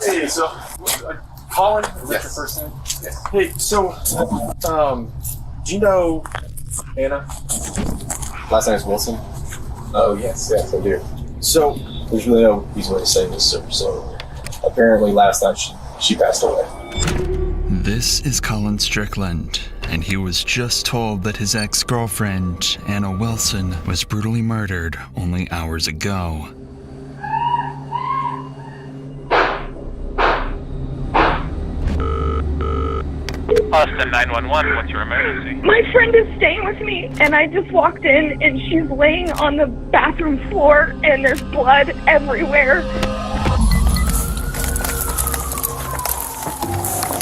Hey, so, Colin, is that your first name? Yes. Hey, so, do you know Anna? Last name is Wilson? Oh, yes, I do. So, there's really no easy way to say this, sir. So, apparently last night she passed away. This is Colin Strickland, and he was just told that his ex-girlfriend, Anna Wilson, was brutally murdered only hours ago. Austin 911, what's your emergency? My friend is staying with me, and I just walked in, and she's laying on the bathroom floor, and there's blood everywhere.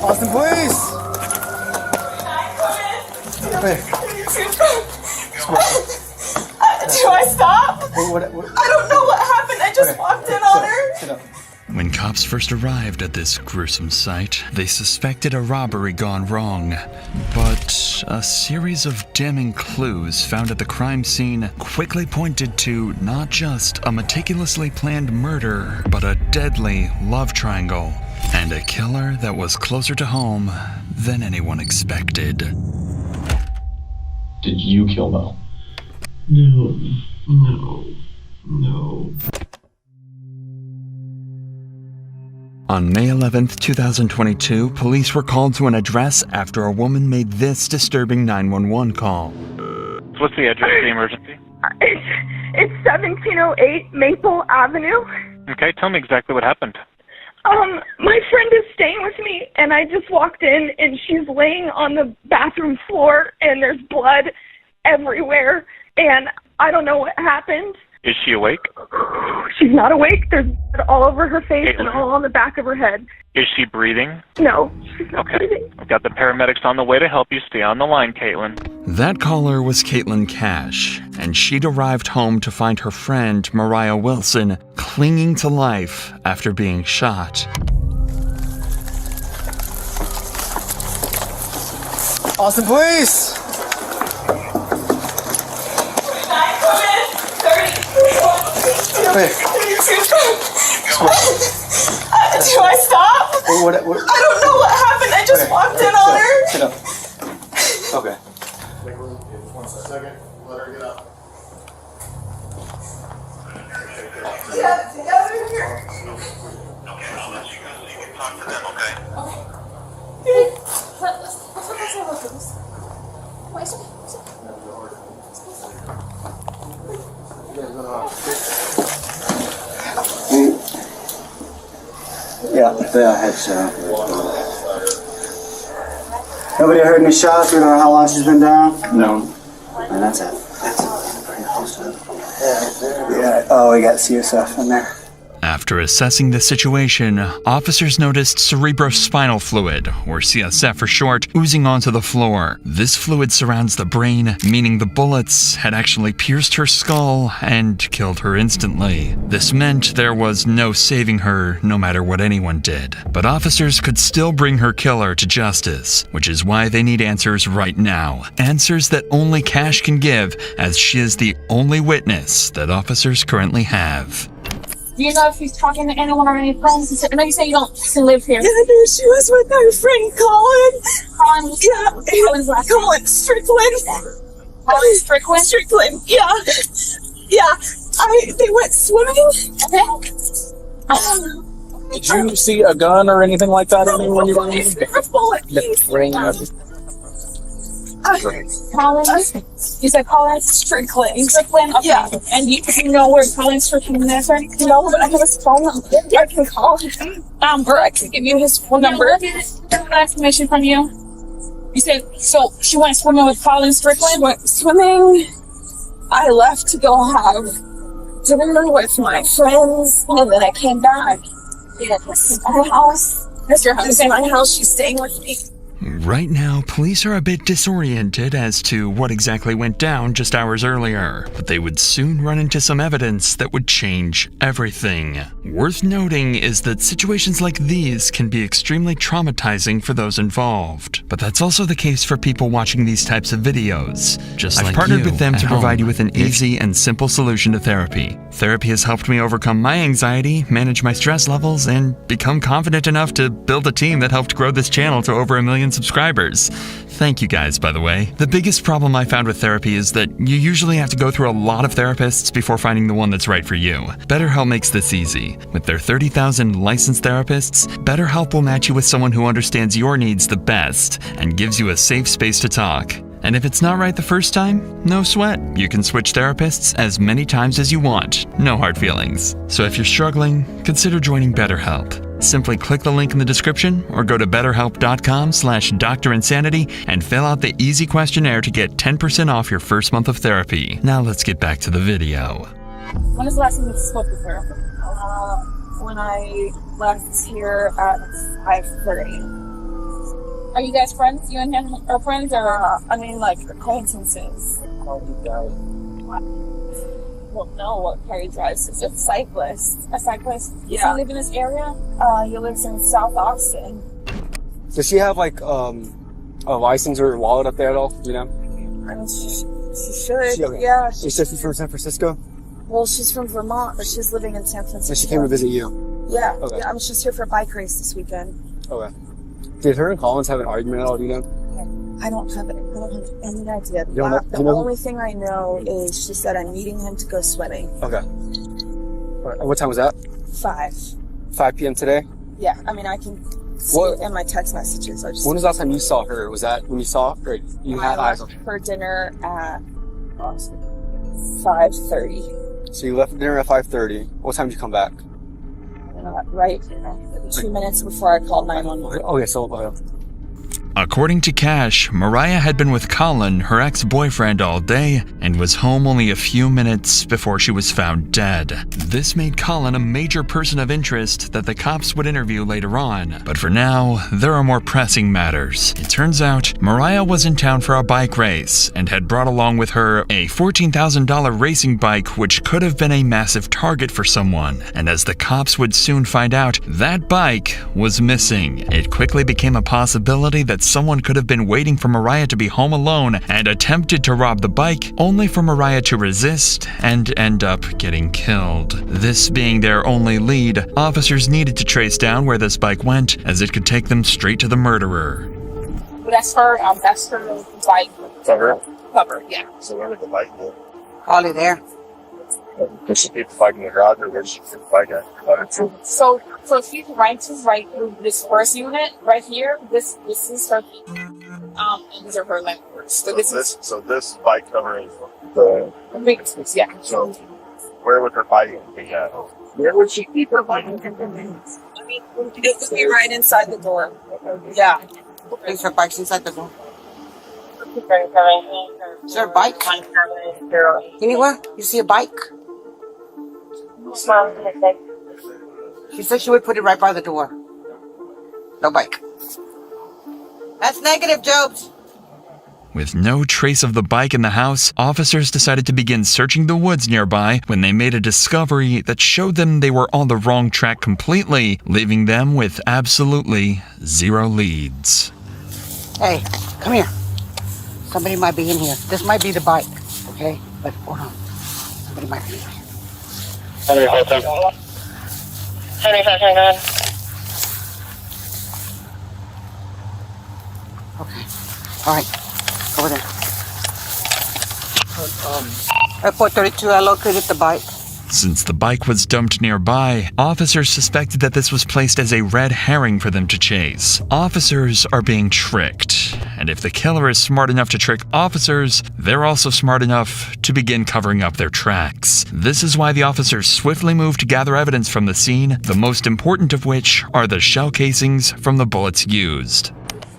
Austin, please! Hey. Do I stop? What? I don't know what happened. I just walked in on her. Sit up. When cops first arrived at this gruesome site, they suspected a robbery gone wrong. But a series of damning clues found at the crime scene quickly pointed to not just a meticulously planned murder, but a deadly love triangle, and a killer that was closer to home than anyone expected. Did you kill Mel? No. On May 11th, 2022, police were called to an address after a woman made this disturbing 911 call. What's the address of the emergency? It's 1708 Maple Avenue. Okay, tell me exactly what happened. My friend is staying with me, and I just walked in, and she's laying on the bathroom floor, and there's blood everywhere, and I don't know what happened. Is she awake? She's not awake. There's blood all over her face and all on the back of her head. Is she breathing? No, she's not breathing. I've got the paramedics on the way to help you. Stay on the line, Caitlin. That caller was Caitlin Cash, and she'd arrived home to find her friend, Mariah Wilson, clinging to life after being shot. Austin, please! Hey. Do I stop? What? I don't know what happened. I just walked in on her. Sit up. Okay. One second, let her get up. Yeah, together here. Okay, I'll let you go so you can talk to them, okay? Yeah, headshot. Nobody heard any shots? We don't know how long she's been down? No. And that's it. Pretty close to it. Yeah. Oh, we got CSF in there. After assessing the situation, officers noticed cerebrospinal fluid, or CSF for short, oozing onto the floor. This fluid surrounds the brain, meaning the bullets had actually pierced her skull and killed her instantly. This meant there was no saving her, no matter what anyone did. But officers could still bring her killer to justice, which is why they need answers right now. Answers that only Cash can give, as she is the only witness that officers currently have. Do you know if he's talking to anyone or any friends? I know you say you don't live here. Yeah, no, she was with her friend Colin. Colin? Yeah. Colin's last name? Colin Strickland. Colin Strickland? Strickland, yeah. Yeah. They went swimming. Okay. Did you see a gun or anything like that in there when you were in A bullet piece. Colin? You said Colin Strickland? Strickland? Okay. Yeah. And you know where Colin Strickland is? No, but I have his phone number. I can call him. Or I can give you his phone number. That information from you. You said, so she went swimming with Colin Strickland? Went swimming. I left to go have dinner with my friends, and then I came back. Yeah, this is my house. That's your house. This is my house. She's staying with me. Right now, police are a bit disoriented as to what exactly went down just hours earlier, but they would soon run into some evidence that would change everything. Worth noting is that situations like these can be extremely traumatizing for those involved, but that's also the case for people watching these types of videos. I've partnered with them to provide you with an easy and simple solution to therapy. Therapy has helped me overcome my anxiety, manage my stress levels, and become confident enough to build a team that helped grow this channel to over 1 million subscribers. Thank you guys, by the way. The biggest problem I found with therapy is that you usually have to go through a lot of therapists before finding the one that's right for you. BetterHelp makes this easy. With their 30,000 licensed therapists, BetterHelp will match you with someone who understands your needs the best and gives you a safe space to talk. And if it's not right the first time, no sweat. You can switch therapists as many times as you want. No hard feelings. So if you're struggling, consider joining BetterHelp. Simply click the link in the description or go to betterhelp.com/DrInsanity and fill out the easy questionnaire to get 10% off your first month of therapy. Now let's get back to the video. When was the last time you spoke with her? When I left here at 5:30. Are you guys friends? You and him are friends, or I mean, like acquaintances? Well, no, what car he drives is a cyclist. A cyclist? Yeah. Does he live in this area? He lives in South Austin. Does she have like a license or a wallet up there at all? You know? I mean, she should. Okay. Yeah. She said she's from San Francisco. Well, she's from Vermont, but she's living in San Francisco. So she came to visit you. Yeah. Okay. Yeah, I'm just here for a bike race this weekend. Okay. Did her and Collins have an argument at all? Do you know? I don't have any idea. The only thing I know is she said I'm meeting him to go swimming. Okay. All right. What time was that? 5 p.m. today? Yeah, I mean, I can see it in my text messages. When was the last time you saw her? Was that when you saw her? You had eyes on her? For dinner at 5:30. So you left for dinner at 5:30. What time did you come back? Right 2 minutes before I called 911. Okay, so According to Cash, Mariah had been with Colin, her ex-boyfriend, all day and was home only a few minutes before she was found dead. This made Colin a major person of interest that the cops would interview later on. But for now, there are more pressing matters. It turns out, Mariah was in town for a bike race and had brought along with her a $14,000 racing bike which could have been a massive target for someone. And as the cops would soon find out, that bike was missing. It quickly became a possibility that someone could have been waiting for Mariah to be home alone and attempted to rob the bike, only for Mariah to resist and end up getting killed. This being their only lead, officers needed to trace down where this bike went, as it could take them straight to the murderer. That's her bike Cover? cover, yeah. So where did the bike go? Probably there. Did she keep the bike in the garage, or where did she keep the bike at? So if you right to right through this first unit right here, this is her and these are her landlords. So this bike cover is the big, yeah. So where would her bike be at? Where would she keep her bike? I mean, it would be right inside the door. Yeah. Is her bike's inside the door? Is there a bike? Anywhere? You see a bike? She said she would put it right by the door. No bike. That's negative, Jobs. With no trace of the bike in the house, officers decided to begin searching the woods nearby when they made a discovery that showed them they were on the wrong track completely, leaving them with absolutely zero leads. Hey, come here. Somebody might be in here. This might be the bike, okay? But hold on. Somebody might be in here. Okay. All right. Over there. At 432, I located the bike. Since the bike was dumped nearby, officers suspected that this was placed as a red herring for them to chase. Officers are being tricked, and if the killer is smart enough to trick officers, they're also smart enough to begin covering up their tracks. This is why the officers swiftly moved to gather evidence from the scene, the most important of which are the shell casings from the bullets used.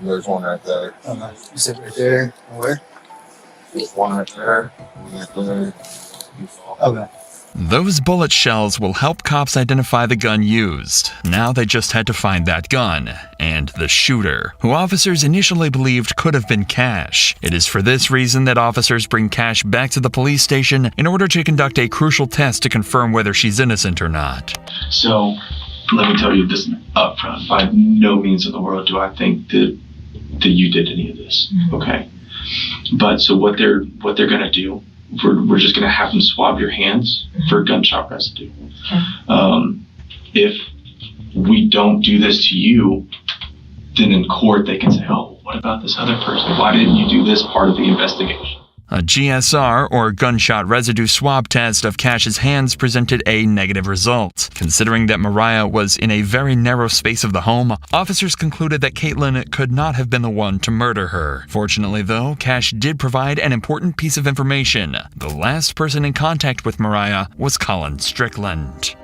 There's one right there. You said right there. Where? There's one right there. Right there. Okay. Those bullet shells will help cops identify the gun used. Now they just had to find that gun and the shooter, who officers initially believed could have been Cash. It is for this reason that officers bring Cash back to the police station in order to conduct a crucial test to confirm whether she's innocent or not. So, let me tell you this up front. By no means in the world do I think that you did any of this. Okay? But so what they're gonna do, we're just gonna have them swab your hands for gunshot residue. If we don't do this to you, then in court they can say, oh, what about this other person? Why didn't you do this part of the investigation? A GSR, or gunshot residue swab test of Cash's hands, presented a negative result. Considering that Mariah was in a very narrow space of the home, officers concluded that Caitlin could not have been the one to murder her. Fortunately, though, Cash did provide an important piece of information. The last person in contact with Mariah was Colin Strickland.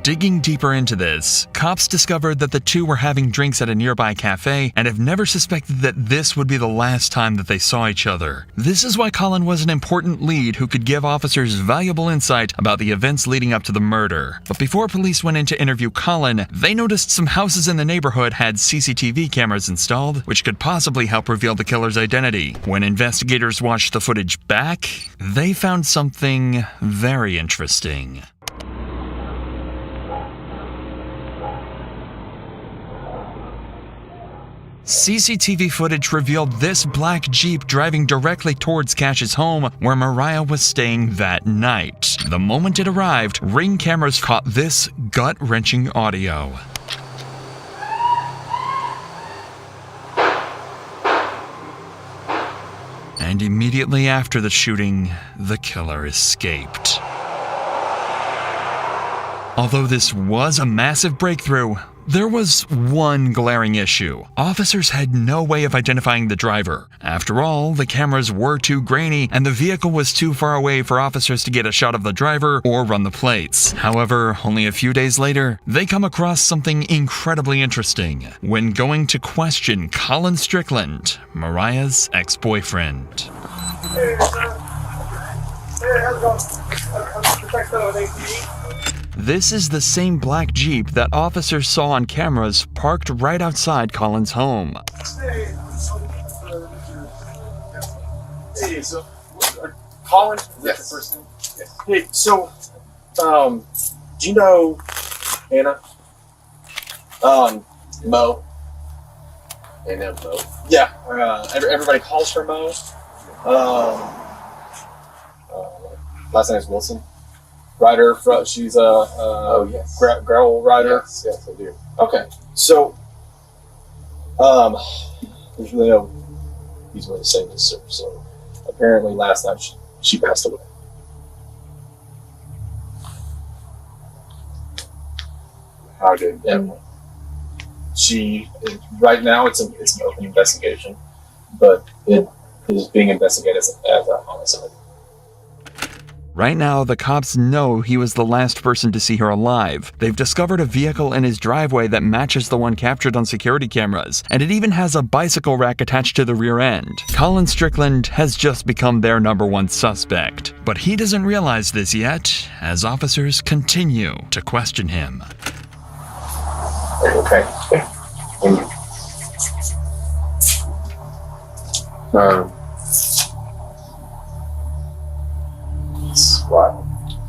Digging deeper into this, cops discovered that the two were having drinks at a nearby cafe and have never suspected that this would be the last time that they saw each other. This is why Colin was an important lead who could give officers valuable insight about the events leading up to the murder. But before police went in to interview Colin, they noticed some houses in the neighborhood had CCTV cameras installed, which could possibly help reveal the killer's identity. When investigators watched the footage back, they found something very interesting. CCTV footage revealed this black Jeep driving directly towards Cash's home where Mariah was staying that night. The moment it arrived, Ring cameras caught this gut-wrenching audio. And immediately after the shooting, the killer escaped. Although this was a massive breakthrough, there was one glaring issue. Officers had no way of identifying the driver. After all, the cameras were too grainy and the vehicle was too far away for officers to get a shot of the driver or run the plates. However, only a few days later, they come across something incredibly interesting when going to question Colin Strickland, Mariah's ex-boyfriend. Hey, how's it going? This is the same black Jeep that officers saw on cameras parked right outside Colin's home. Hey, so Colin? Yes. The first name? Yes. Hey, so do you know Anna? Mo. I know Mo. Yeah. Everybody calls her Mo. Last name is Wilson. Rider, she's a yes. Gravel rider. Yes, I do. Okay, so there's really no easy way to say this, sir. So apparently, last night she passed away. How did? Yeah. She right now it's an open investigation, but it is being investigated as a homicide. Right now, the cops know he was the last person to see her alive. They've discovered a vehicle in his driveway that matches the one captured on security cameras, and it even has a bicycle rack attached to the rear end. Colin Strickland has just become their #1 suspect, but he doesn't realize this yet, as officers continue to question him. Okay.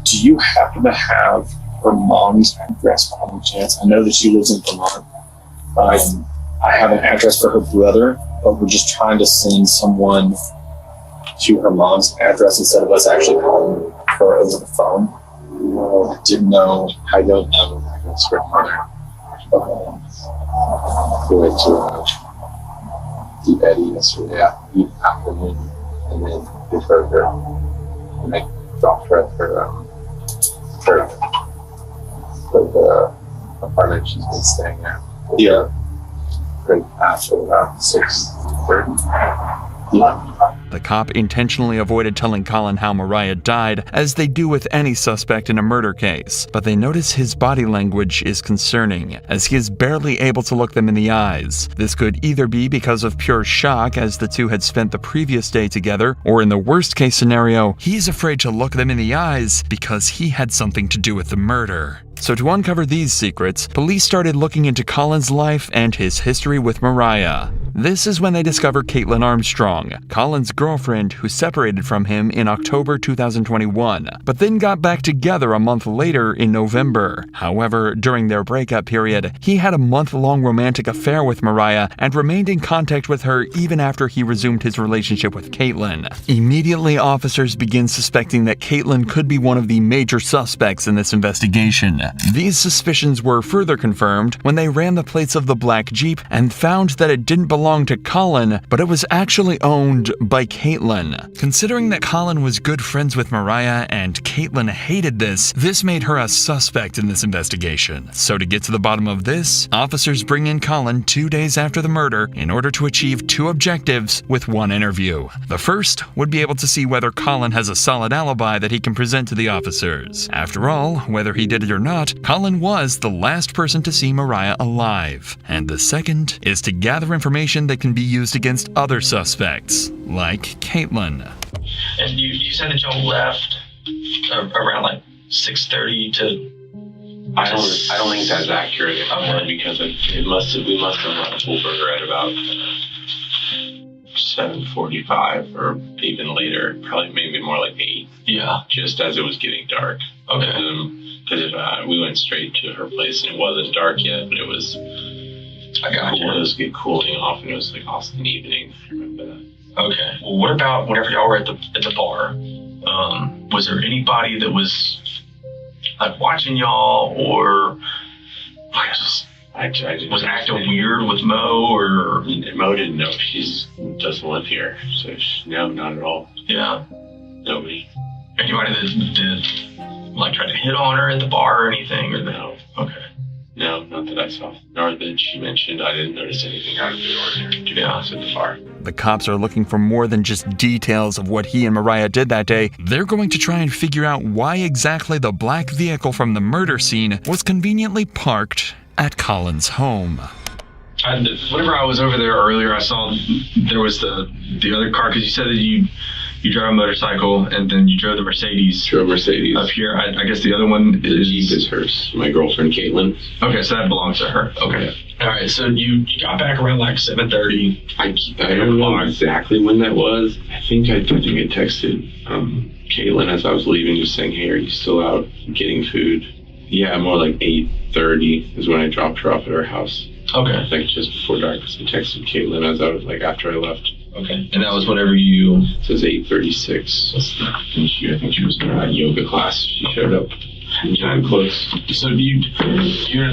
Do you happen to have her mom's address by any chance? I know that she lives in Vermont. I have an address for her brother, but we're just trying to send someone to her mom's address instead of us actually calling her over the phone. I didn't know. I don't have an address for her mother. We went to Deep Eddy yesterday afternoon, and then we heard her, and I dropped her at her the apartment she's been staying at. Yeah. Right after about 6:30. The cop intentionally avoided telling Colin how Mariah died, as they do with any suspect in a murder case, but they notice his body language is concerning, as he is barely able to look them in the eyes. This could either be because of pure shock, as the two had spent the previous day together, or in the worst case scenario, he's afraid to look them in the eyes because he had something to do with the murder. So to uncover these secrets, police started looking into Colin's life and his history with Mariah. This is when they discover Caitlin Armstrong, Colin's girlfriend who separated from him in October 2021, but then got back together a month later in November. However, during their breakup period, he had a month-long romantic affair with Mariah and remained in contact with her even after he resumed his relationship with Caitlin. Immediately, officers begin suspecting that Caitlin could be one of the major suspects in this investigation. These suspicions were further confirmed when they ran the plates of the black Jeep and found that it didn't belong to Colin, but it was actually owned by Caitlin. Considering that Colin was good friends with Mariah and Caitlin hated this made her a suspect in this investigation. So to get to the bottom of this, officers bring in Colin 2 days after the murder in order to achieve two objectives with one interview. The first would be able to see whether Colin has a solid alibi that he can present to the officers. After all, whether he did it or not, Colin was the last person to see Mariah alive. And the second is to gather information that can be used against other suspects, like Caitlin. And you said that y'all left around like 6:30 to. I don't think that's accurate anymore, because we must have left over at about 7:45 or even later, probably maybe more like 8. Yeah. Just as it was getting dark. Okay. Because we went straight to her place and it wasn't dark yet, but it was. I got cool. It was cooling off, and it was like awesome evening. I remember that. Okay. Well, what about whenever y'all were at the bar? Was there anybody that was like watching y'all, or was acting weird with Mo, or Mo didn't know. She doesn't live here, so no, not at all. Yeah. Nobody. Anybody that did like try to hit on her at the bar or anything, or no? Okay. No, not that I saw. Nor that she mentioned. I didn't notice anything out of the ordinary, to be honest, at the bar. The cops are looking for more than just details of what he and Mariah did that day. They're going to try and figure out why exactly the black vehicle from the murder scene was conveniently parked at Colin's home. Whenever I was over there earlier, I saw there was the other car, because you said that you drive a motorcycle and then you drove the Mercedes. Drove Mercedes. Up here. I guess the other one is... Jeep is hers. My girlfriend, Caitlin. Okay, so that belongs to her. Okay. Yeah. All right, so you got back around like 7:30. I don't know exactly when that was. I think I texted Caitlin as I was leaving, just saying, hey, are you still out getting food? Yeah, more like 8:30 is when I dropped her off at her house. Okay. I think just before dark, so I texted Caitlin as I was like after I left. Okay. And that was whenever you... It says 8:36. I think she was in a yoga class. She showed up. Time close. So you're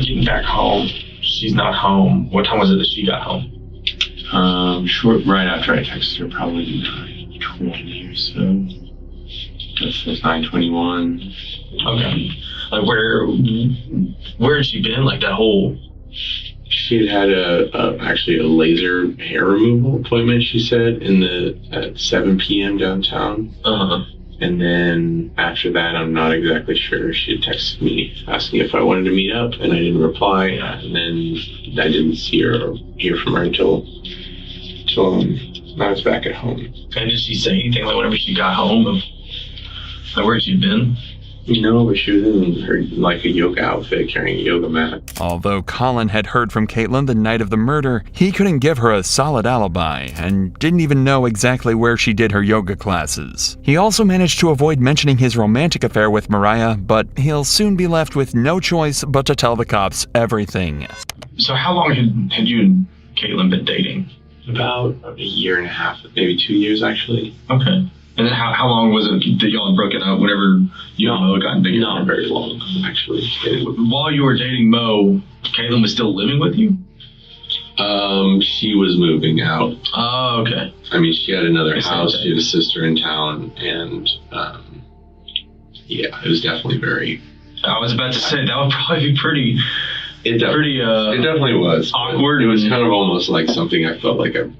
getting back home. She's not home. What time was it that she got home? Short right after I texted her, probably 9:20 or so. That says 9:21. Okay. Like where had she been? Like that whole... She had actually a laser hair removal appointment, she said, at 7 p.m. downtown. Uh-huh. And then after that, I'm not exactly sure. She had texted me asking if I wanted to meet up, and I didn't reply. And then I didn't see her or hear from her until I was back at home. And did she say anything like whenever she got home? Like where she'd been? No, but she was in her, like, a yoga outfit, carrying a yoga mat. Although Colin had heard from Caitlin the night of the murder, he couldn't give her a solid alibi and didn't even know exactly where she did her yoga classes. He also managed to avoid mentioning his romantic affair with Mariah, but he'll soon be left with no choice but to tell the cops everything. So how long had you and Caitlin been dating? About a year and a half, maybe 2 years, actually. Okay. And then how long was it that y'all had broken up whenever you and Mo got dated? Not very long, actually. While you were dating Mo, Caitlin was still living with you? She was moving out. Oh, okay. I mean, she had another house. She had a sister in town, and yeah, it was definitely very... I was about to say, that would probably be pretty... It definitely was. Awkward. It was kind of almost like something I felt like I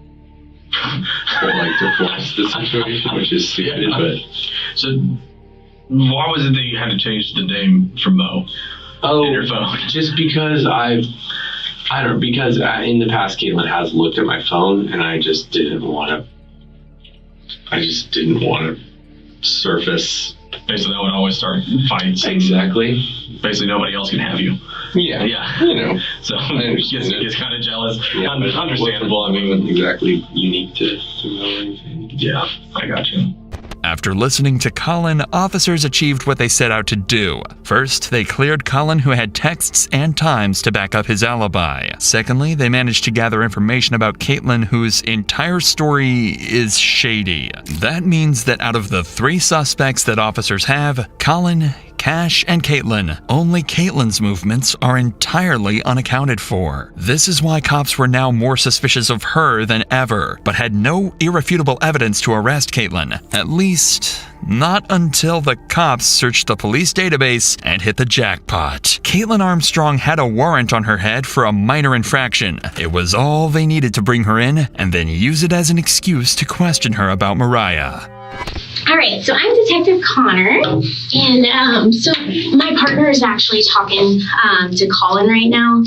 like to force the situation, which is stupid. But So, why was it that you had to change the name from Mo in your phone? Just because because in the past Caitlin has looked at my phone, and I just didn't want to surface. Basically, that would always start fights. Exactly. Basically, nobody else can have you. Yeah. You know. So gets kind of jealous. Yeah, Understandable. I mean, wasn't exactly unique to Mo or anything. Yeah, I got you. After listening to Colin, officers achieved what they set out to do. First, they cleared Colin, who had texts and times to back up his alibi. Secondly, they managed to gather information about Caitlin, whose entire story is shady. That means that out of the 3 suspects that officers have, Colin, Cash, and Caitlin, only Caitlin's movements are entirely unaccounted for. This is why cops were now more suspicious of her than ever, but had no irrefutable evidence to arrest Caitlin. At least, not until the cops searched the police database and hit the jackpot. Caitlin Armstrong had a warrant on her head for a minor infraction. It was all they needed to bring her in, and then use it as an excuse to question her about Mariah. All right, so I'm Detective Connor, and so my partner is actually talking to Colin right now.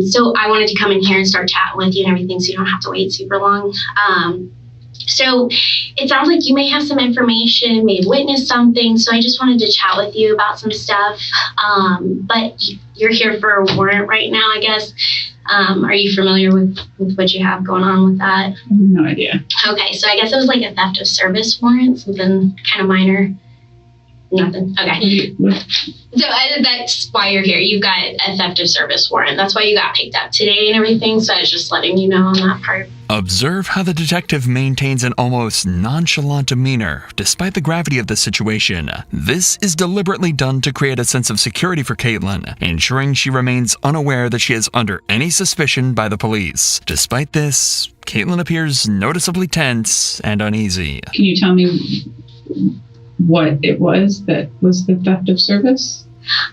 So I wanted to come in here and start chatting with you and everything, so you don't have to wait super long. So it sounds like you may have some information, may have witnessed something, so I just wanted to chat with you about some stuff. But you're here for a warrant right now, I guess. Are you familiar with what you have going on with that? No idea. Okay, so I guess it was like a theft of service warrant, something kind of minor. Nothing. Okay. So that's why you're here. You've got a theft of service warrant. That's why you got picked up today and everything. So I was just letting you know on that part. Observe how the detective maintains an almost nonchalant demeanor, despite the gravity of the situation. This is deliberately done to create a sense of security for Caitlin, ensuring she remains unaware that she is under any suspicion by the police. Despite this, Caitlin appears noticeably tense and uneasy. Can you tell me what it was that was the theft of service?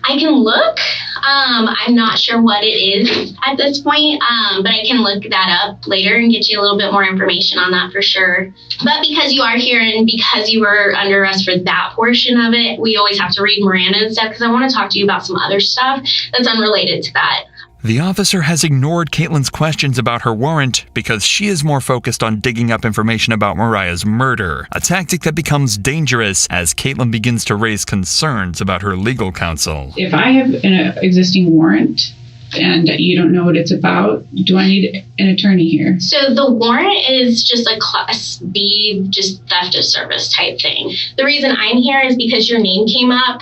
I can look. I'm not sure what it is at this point, but I can look that up later and get you a little bit more information on that for sure. But because you are here and because you were under arrest for that portion of it, we always have to read Miranda and stuff because I want to talk to you about some other stuff that's unrelated to that. The officer has ignored Caitlin's questions about her warrant because she is more focused on digging up information about Mariah's murder, a tactic that becomes dangerous as Caitlin begins to raise concerns about her legal counsel. If I have an existing warrant and you don't know what it's about, do I need an attorney here? So the warrant is just a Class B, just theft of service type thing. The reason I'm here is because your name came up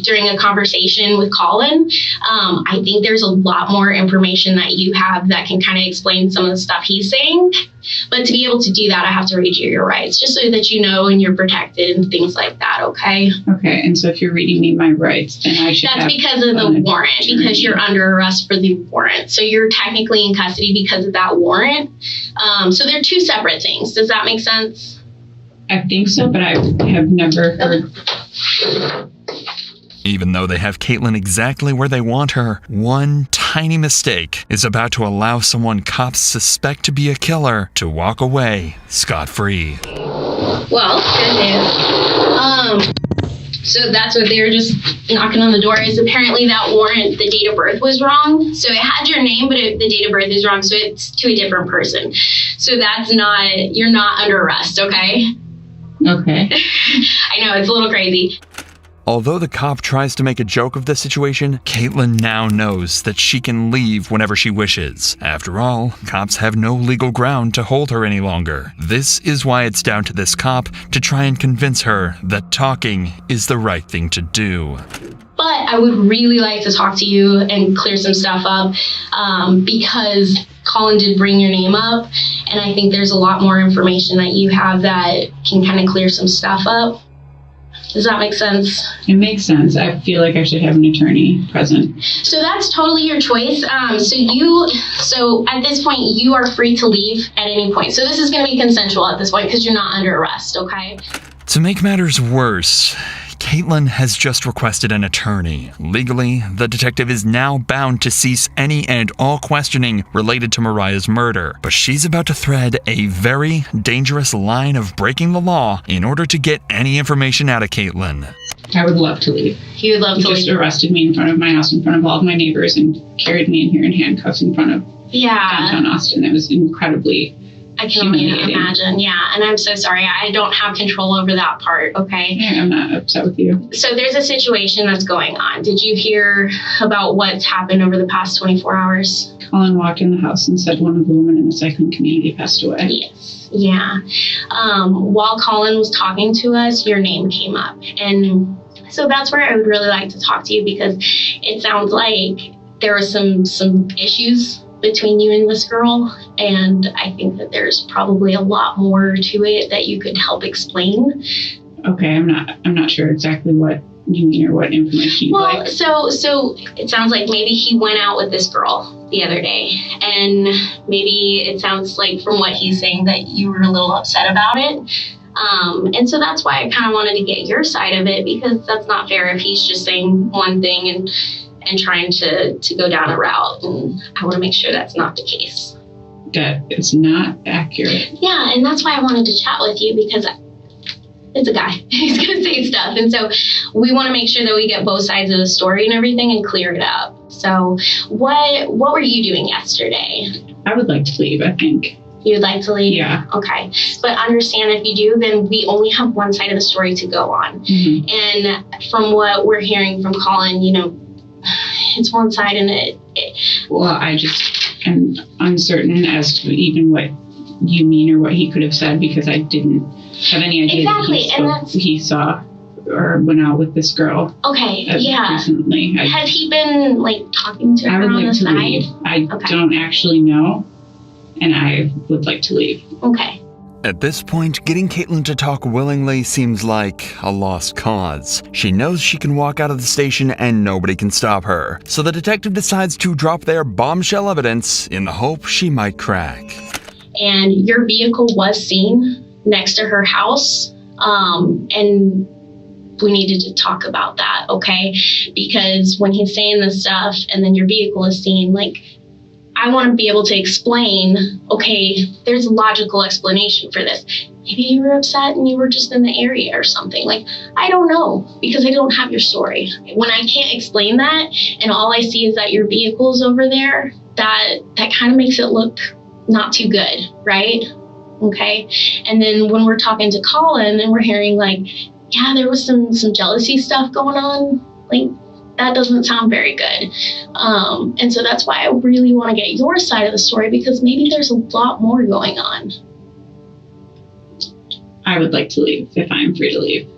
during a conversation with Colin. I think there's a lot more information that you have that can kind of explain some of the stuff he's saying. But to be able to do that, I have to read you your rights, just so that you know and you're protected and things like that, okay? Okay, and so if you're reading me my rights, then I should That's because of the warrant, because you're under arrest for the warrant. So you're technically in custody because of that warrant. So they're 2 separate things. Does that make sense? I think so, but I have never heard. Even though they have Caitlin exactly where they want her, one tiny mistake is about to allow someone cops suspect to be a killer to walk away scot-free. Well, good news. So that's what they were just knocking on the door is apparently that warrant, the date of birth was wrong. So it had your name, but the date of birth is wrong. So it's to a different person. So that's not, you're not under arrest, okay? Okay. I know, it's a little crazy. Although the cop tries to make a joke of the situation, Caitlin now knows that she can leave whenever she wishes. After all, cops have no legal ground to hold her any longer. This is why it's down to this cop to try and convince her that talking is the right thing to do. But I would really like to talk to you and clear some stuff up because Colin did bring your name up, and I think there's a lot more information that you have that can kind of clear some stuff up. Does that make sense? It makes sense. I feel like I should have an attorney present. So that's totally your choice. So at this point, you are free to leave at any point. So this is going to be consensual at this point because you're not under arrest, okay? To make matters worse, Caitlin has just requested an attorney. Legally, the detective is now bound to cease any and all questioning related to Mariah's murder, but she's about to thread a very dangerous line of breaking the law in order to get any information out of Caitlin. I would love to leave. He would love to leave. Just arrested me in front of my house, in front of all of my neighbors, and carried me in here in handcuffs in front of downtown Austin. It was incredibly I can only imagine. Yeah. And I'm so sorry. I don't have control over that part. Okay. Yeah, I'm not upset with you. So there's a situation that's going on. Did you hear about what's happened over the past 24 hours? Colin walked in the house and said one of the women in the cycling community passed away. Yes. Yeah. While Colin was talking to us, your name came up. And so that's where I would really like to talk to you, because it sounds like there were some issues between you and this girl, and I think that there's probably a lot more to it that you could help explain. Okay, I'm not sure exactly what you mean or what information you'd like. So it sounds like maybe he went out with this girl the other day, and maybe it sounds like from what he's saying that you were a little upset about it. And so that's why I kind of wanted to get your side of it, because that's not fair if he's just saying one thing and trying to go down a route, and I want to make sure that's not the case. That it's not accurate. Yeah, and that's why I wanted to chat with you, because it's a guy. He's going to say stuff, and so we want to make sure that we get both sides of the story and everything and clear it up. So what were you doing yesterday? I would like to leave, I think. You'd like to leave? Yeah. Okay. But understand, if you do, then we only have one side of the story to go on. Mm-hmm. And from what we're hearing from Colin, it's one side, and well, I just am uncertain as to even what you mean or what he could have said, because I didn't have any idea that he saw or went out with this girl. Okay, yeah. Recently. Has he been talking to her on the side? Leave. I don't actually know, and I would like to leave. Okay. At this point, getting Caitlin to talk willingly seems like a lost cause. She knows she can walk out of the station and nobody can stop her. So the detective decides to drop their bombshell evidence in the hope she might crack. And your vehicle was seen next to her house. And we needed to talk about that, okay? Because when he's saying this stuff and then your vehicle is seen, I want to be able to explain, okay, there's a logical explanation for this. Maybe you were upset and you were just in the area or something. I don't know, because I don't have your story. When I can't explain that and all I see is that your vehicle's over there, that kind of makes it look not too good, right? Okay. And then when we're talking to Colin and we're hearing yeah, there was some jealousy stuff going on, that doesn't sound very good. And so that's why I really want to get your side of the story, because maybe there's a lot more going on. I would like to leave if I'm free to leave.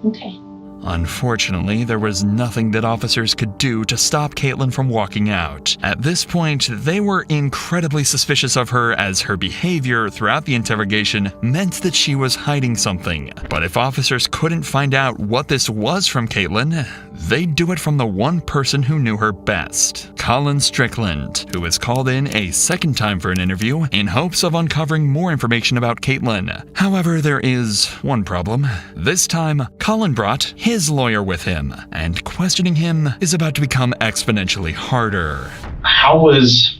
Okay. Unfortunately, there was nothing that officers could do to stop Caitlin from walking out. At this point, they were incredibly suspicious of her, as her behavior throughout the interrogation meant that she was hiding something. But if officers couldn't find out what this was from Caitlin, they'd do it from the one person who knew her best, Colin Strickland, who was called in a second time for an interview in hopes of uncovering more information about Caitlin. However, there is one problem. This time, Colin brought his lawyer with him, and questioning him is about to become exponentially harder. How was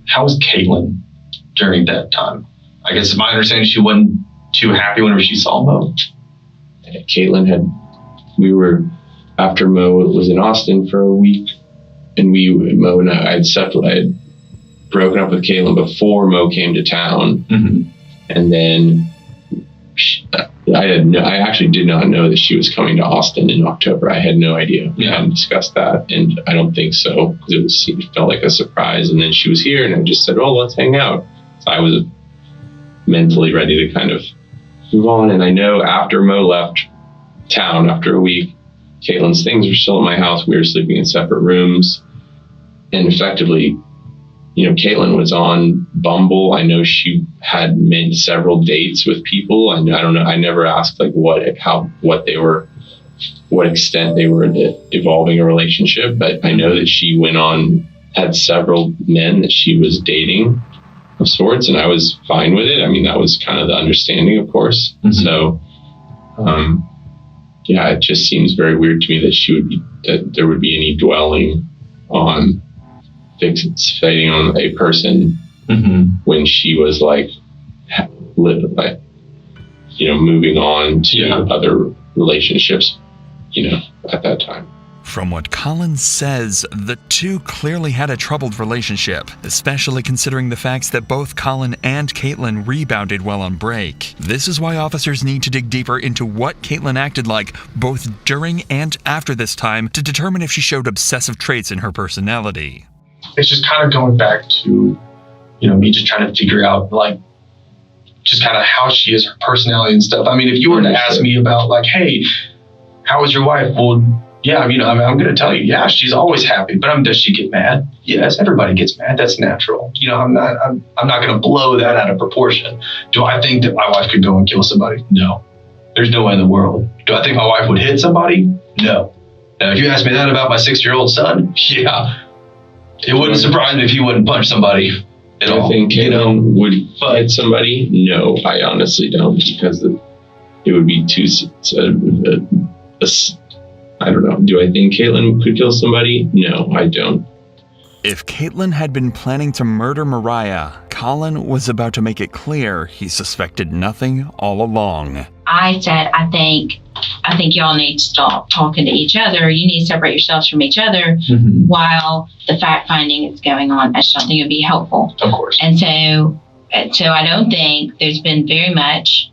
Caitlin during that time? I guess my understanding, she wasn't too happy whenever she saw Mo. Caitlin after Mo was in Austin for a week, and Mo and I had broken up with Caitlin before Mo came to town. Mm-hmm. And then I actually did not know that she was coming to Austin in October. I had no idea. We hadn't discussed that, and I don't think so, because it felt like a surprise. And then she was here, and I just said, let's hang out. So I was mentally ready to kind of move on. And I know after Mo left town after a week, Caitlin's things were still at my house. We were sleeping in separate rooms, and effectively, Caitlin was on Bumble. I know she had made several dates with people, and I don't know. I never asked what extent they were evolving a relationship, but I know that she had several men that she was dating of sorts, and I was fine with it. I mean, that was kind of the understanding, of course. Mm-hmm. So, yeah, it just seems very weird to me that there would be any dwelling on fixating on a person when she was like moving on to other relationships, at that time. From what Colin says, the two clearly had a troubled relationship, especially considering the facts that both Colin and Caitlin rebounded while on break. This is why officers need to dig deeper into what Caitlin acted like both during and after this time to determine if she showed obsessive traits in her personality. It's just kind of going back to, me just trying to figure out, just kind of how she is, her personality and stuff. I mean, if you were to ask me about, hey, how was your wife? Well, yeah, I'm going to tell you, yeah, she's always happy. But does she get mad? Yes, everybody gets mad. That's natural. I'm not going to blow that out of proportion. Do I think that my wife could go and kill somebody? No. There's no way in the world. Do I think my wife would hit somebody? No. Now, if you ask me that about my 6-year-old son, yeah, it wouldn't surprise me if he wouldn't punch somebody at all. I think Caitlin would hit somebody. No, I honestly don't, because it would be too. I don't know. Do I think Caitlin could kill somebody? No, I don't. If Caitlin had been planning to murder Mariah, Colin was about to make it clear he suspected nothing all along. I said, I think y'all need to stop talking to each other. You need to separate yourselves from each other while the fact finding is going on. I just don't think it would be helpful. Of course. And so I don't think there's been very much.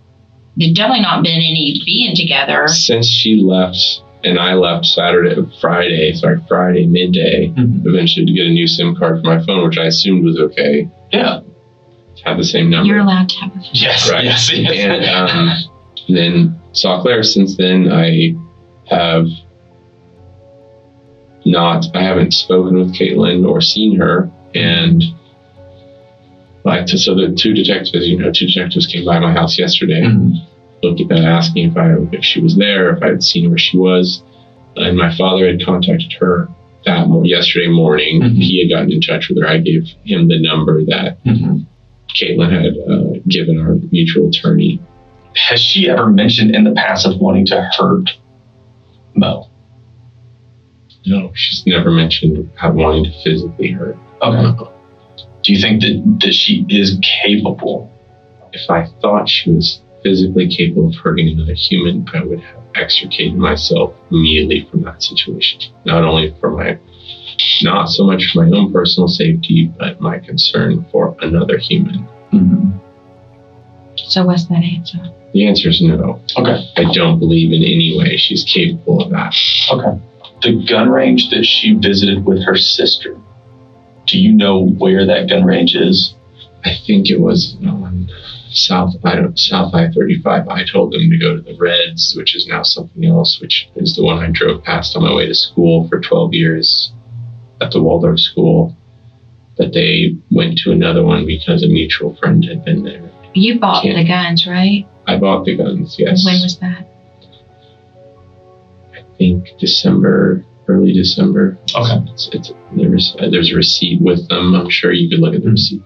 There's definitely not been any being together since she left. And I left Friday midday, eventually to get a new SIM card for my phone, which I assumed was okay. Yeah. Had the same number. You're allowed to have a phone. Yes. Right. Yes. And then saw Claire. Since then, I haven't spoken with Caitlin or seen her. And so the two detectives came by my house yesterday. Asking if she was there, if I had seen where she was. And my father had contacted her yesterday morning. He had gotten in touch with her. I gave him the number that Caitlin had given our mutual attorney. Has she ever mentioned in the past of wanting to hurt Mo? No, she's never mentioned wanting to physically hurt. Okay. Do you think that she is capable? If I thought she was physically capable of hurting another human, I would have extricated myself immediately from that situation. Not only not so much for my own personal safety, but my concern for another human. So what's that answer? The answer is no. Okay. I don't believe in any way she's capable of that. Okay. The gun range that she visited with her sister, do you know where that gun range is? I think it was South I-35. I told them to go to the Reds, which is now something else, which is the one I drove past on my way to school for 12 years at the Waldorf school. But they went to another one because a mutual friend had been there. You bought the guns, right? I bought the guns, yes. When was that? I think early December. Okay. There's a receipt with them. I'm sure you could look at the receipt.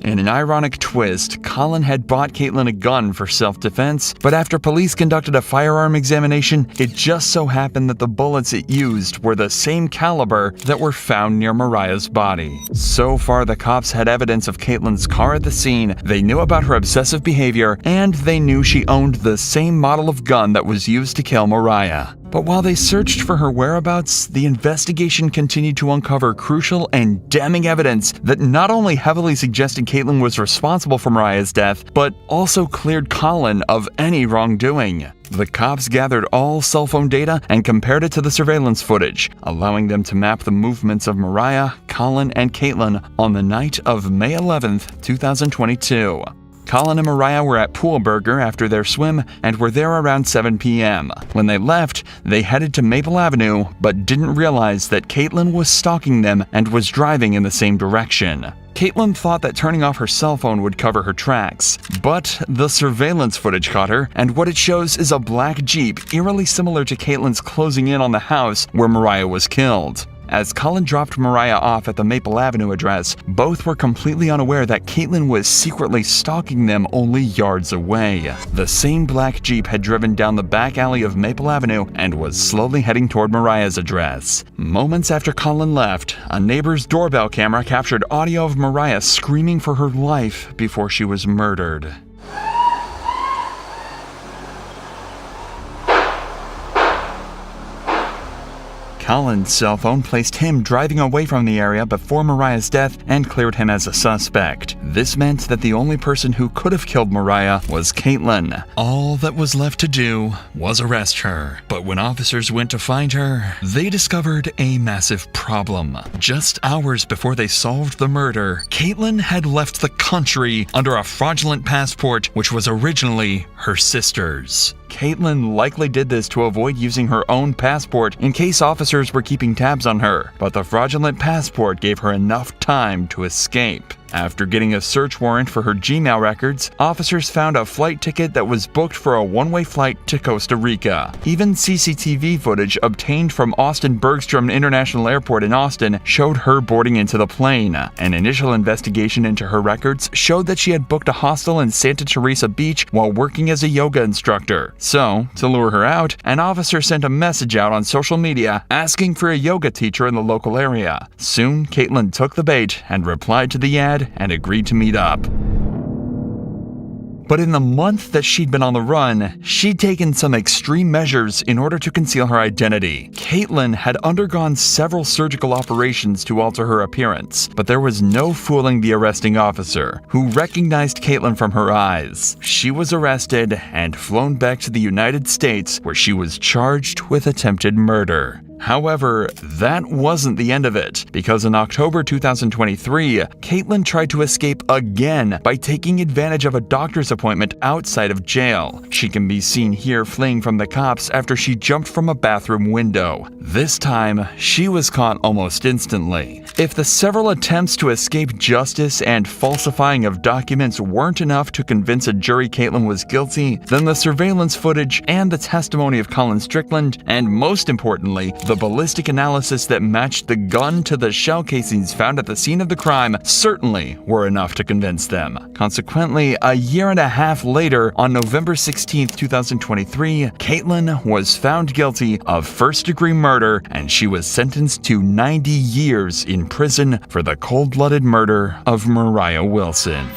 In an ironic twist, Colin had bought Caitlin a gun for self-defense, but after police conducted a firearm examination, it just so happened that the bullets it used were the same caliber that were found near Mariah's body. So far, the cops had evidence of Caitlin's car at the scene, they knew about her obsessive behavior, and they knew she owned the same model of gun that was used to kill Mariah. But while they searched for her whereabouts, the investigation continued to uncover crucial and damning evidence that not only heavily suggested Caitlin was responsible for Mariah's death, but also cleared Colin of any wrongdoing. The cops gathered all cell phone data and compared it to the surveillance footage, allowing them to map the movements of Mariah, Colin, and Caitlin on the night of May 11th, 2022. Colin and Mariah were at Pool Burger after their swim and were there around 7 p.m. When they left, they headed to Maple Avenue, but didn't realize that Caitlin was stalking them and was driving in the same direction. Caitlin thought that turning off her cell phone would cover her tracks, but the surveillance footage caught her, and what it shows is a black Jeep eerily similar to Caitlin's closing in on the house where Mariah was killed. As Colin dropped Mariah off at the Maple Avenue address, both were completely unaware that Caitlin was secretly stalking them only yards away. The same black Jeep had driven down the back alley of Maple Avenue and was slowly heading toward Mariah's address. Moments after Colin left, a neighbor's doorbell camera captured audio of Mariah screaming for her life before she was murdered. Colin's cell phone placed him driving away from the area before Mariah's death and cleared him as a suspect. This meant that the only person who could have killed Mariah was Caitlin. All that was left to do was arrest her. But when officers went to find her, they discovered a massive problem. Just hours before they solved the murder, Caitlin had left the country under a fraudulent passport which was originally her sister's. Caitlin likely did this to avoid using her own passport in case officers were keeping tabs on her, but the fraudulent passport gave her enough time to escape. After getting a search warrant for her Gmail records, officers found a flight ticket that was booked for a one-way flight to Costa Rica. Even CCTV footage obtained from Austin Bergstrom International Airport in Austin showed her boarding into the plane. An initial investigation into her records showed that she had booked a hostel in Santa Teresa Beach while working as a yoga instructor. So, to lure her out, an officer sent a message out on social media asking for a yoga teacher in the local area. Soon, Caitlin took the bait and replied to the ad and agreed to meet up. But in the month that she'd been on the run, she'd taken some extreme measures in order to conceal her identity. Caitlin had undergone several surgical operations to alter her appearance, but there was no fooling the arresting officer, who recognized Caitlin from her eyes. She was arrested and flown back to the United States, where she was charged with attempted murder. However, that wasn't the end of it, because in October 2023, Caitlin tried to escape again by taking advantage of a doctor's appointment outside of jail. She can be seen here fleeing from the cops after she jumped from a bathroom window. This time, she was caught almost instantly. If the several attempts to escape justice and falsifying of documents weren't enough to convince a jury Caitlin was guilty, then the surveillance footage and the testimony of Colin Strickland, and most importantly, the ballistic analysis that matched the gun to the shell casings found at the scene of the crime certainly were enough to convince them. Consequently, a year and a half later, on November 16, 2023, Caitlin was found guilty of first-degree murder, and she was sentenced to 90 years in prison for the cold-blooded murder of Mariah Wilson.